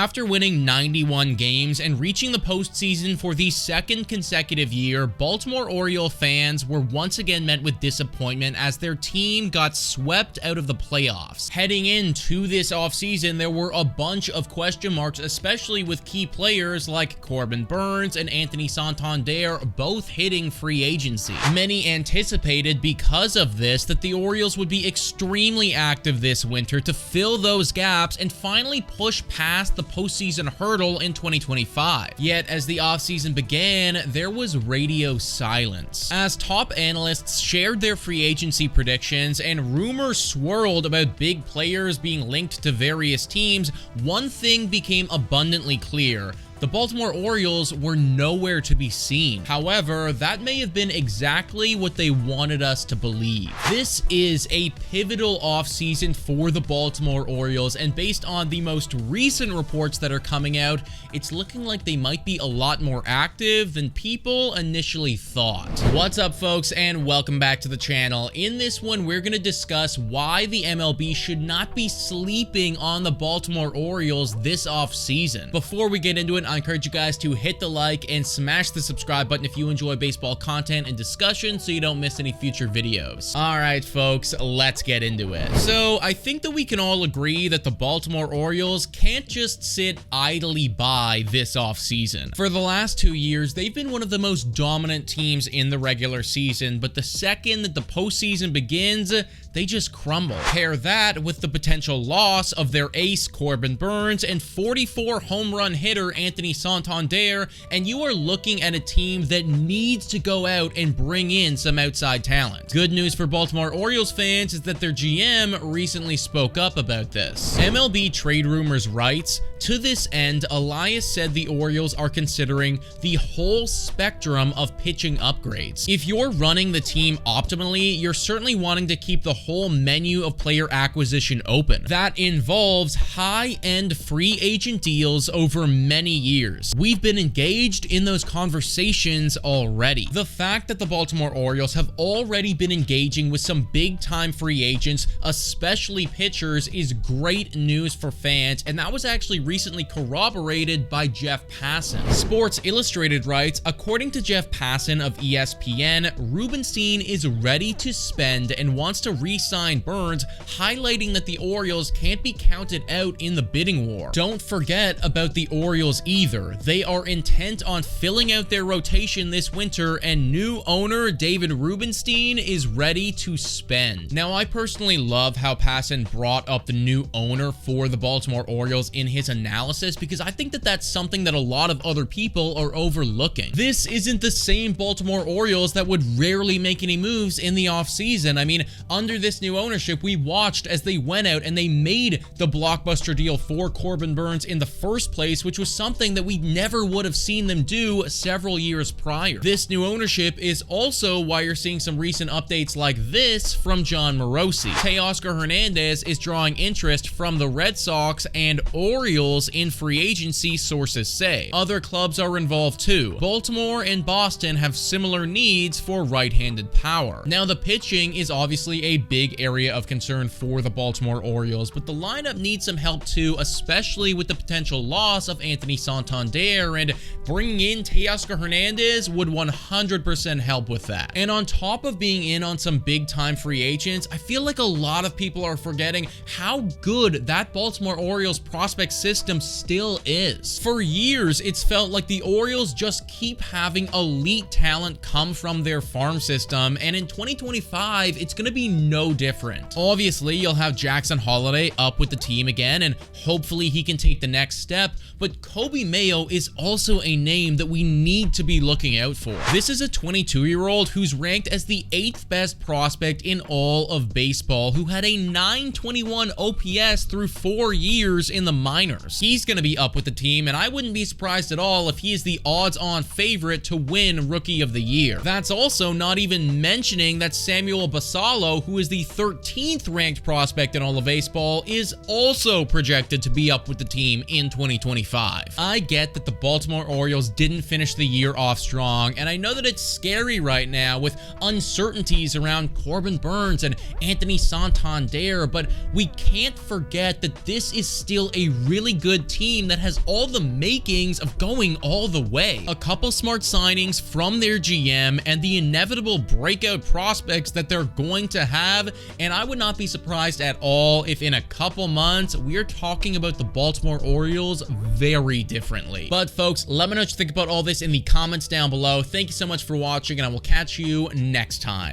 After winning 91 games and reaching the postseason for the second consecutive year, Baltimore Orioles fans were once again met with disappointment as their team got swept out of the playoffs. Heading into this offseason, there were a bunch of question marks, especially with key players like Corbin Burnes and Anthony Santander both hitting free agency. Many anticipated because of this that the Orioles would be extremely active this winter to fill those gaps and finally push past the postseason hurdle in 2025. Yet as the offseason began, there was radio silence. As top analysts shared their free agency predictions and rumors swirled about big players being linked to various teams, one thing became abundantly clear: the Baltimore Orioles were nowhere to be seen. However, that may have been exactly what they wanted us to believe. This is a pivotal offseason for the Baltimore Orioles, and based on the most recent reports that are coming out, it's looking like they might be a lot more active than people initially thought. What's up, folks, and welcome back to the channel. In this one, we're going to discuss why the MLB should not be sleeping on the Baltimore Orioles this offseason. Before we get into it, I encourage you guys to hit the like and smash the subscribe button if you enjoy baseball content and discussion so you don't miss any future videos. Alright folks, let's get into it. So I think that we can all agree that the Baltimore Orioles can't just sit idly by this offseason. For the last 2 years, they've been one of the most dominant teams in the regular season, but the second that the postseason begins, they just crumble. Pair that with the potential loss of their ace Corbin Burnes and 44 home run hitter Anthony Santander, and you are looking at a team that needs to go out and bring in some outside talent. Good news for Baltimore Orioles fans is that their GM recently spoke up about this. MLB Trade Rumors writes, "To this end, Elias said the Orioles are considering the whole spectrum of pitching upgrades. If you're running the team optimally, you're certainly wanting to keep the whole menu of player acquisition open. That involves high-end free agent deals over many years. We've been engaged in those conversations already." The fact that the Baltimore Orioles have already been engaging with some big-time free agents, especially pitchers, is great news for fans, and that was actually recently corroborated by Jeff Passan. Sports Illustrated writes, "According to Jeff Passan of ESPN, Rubenstein is ready to spend and wants to re-sign Burnes, highlighting that the Orioles can't be counted out in the bidding war. Don't forget about the Orioles either. They are intent on filling out their rotation this winter, and new owner David Rubenstein is ready to spend." Now, I personally love how Passan brought up the new owner for the Baltimore Orioles in his analysis, because I think that that's something that a lot of other people are overlooking. This isn't the same Baltimore Orioles that would rarely make any moves in the offseason. I mean, under this new ownership, we watched as they went out and they made the blockbuster deal for Corbin Burnes in the first place, which was something that we never would have seen them do several years prior. This new ownership is also why you're seeing some recent updates like this from John Morosi. Teoscar Hernandez is drawing interest from the Red Sox and Orioles in free agency, sources say. Other clubs are involved too. Baltimore and Boston have similar needs for right-handed power. Now, the pitching is obviously a big area of concern for the Baltimore Orioles, but the lineup needs some help too, especially with the potential loss of Anthony Santander, and bringing in Teoscar Hernandez would 100% help with that. And on top of being in on some big-time free agents, I feel like a lot of people are forgetting how good that Baltimore Orioles prospect system still is. For years, it's felt like the Orioles just keep having elite talent come from their farm system, and in 2025, it's going to be no different. Obviously, you'll have Jackson Holliday up with the team again, and hopefully he can take the next step, but Coby Mayo is also a name that we need to be looking out for. This is a 22-year-old who's ranked as the 8th best prospect in all of baseball, who had a 921 OPS through 4 years in the minors. He's going to be up with the team, and I wouldn't be surprised at all if he is the odds-on favorite to win Rookie of the Year. That's also not even mentioning that Samuel Basallo, who is the 13th ranked prospect in all of baseball, is also projected to be up with the team in 2025. I get that the Baltimore Orioles didn't finish the year off strong, and I know that it's scary right now with uncertainties around Corbin, Burnes and Anthony Santander, but we can't forget that this is still a really good team that has all the makings of going all the way. A couple smart signings from their GM and the inevitable breakout prospects that they're going to have, and I would not be surprised at all if in a couple months we're talking about the Baltimore Orioles very differently. But folks, let me know what you think about all this in the comments down below. Thank you so much for watching, and I will catch you next time.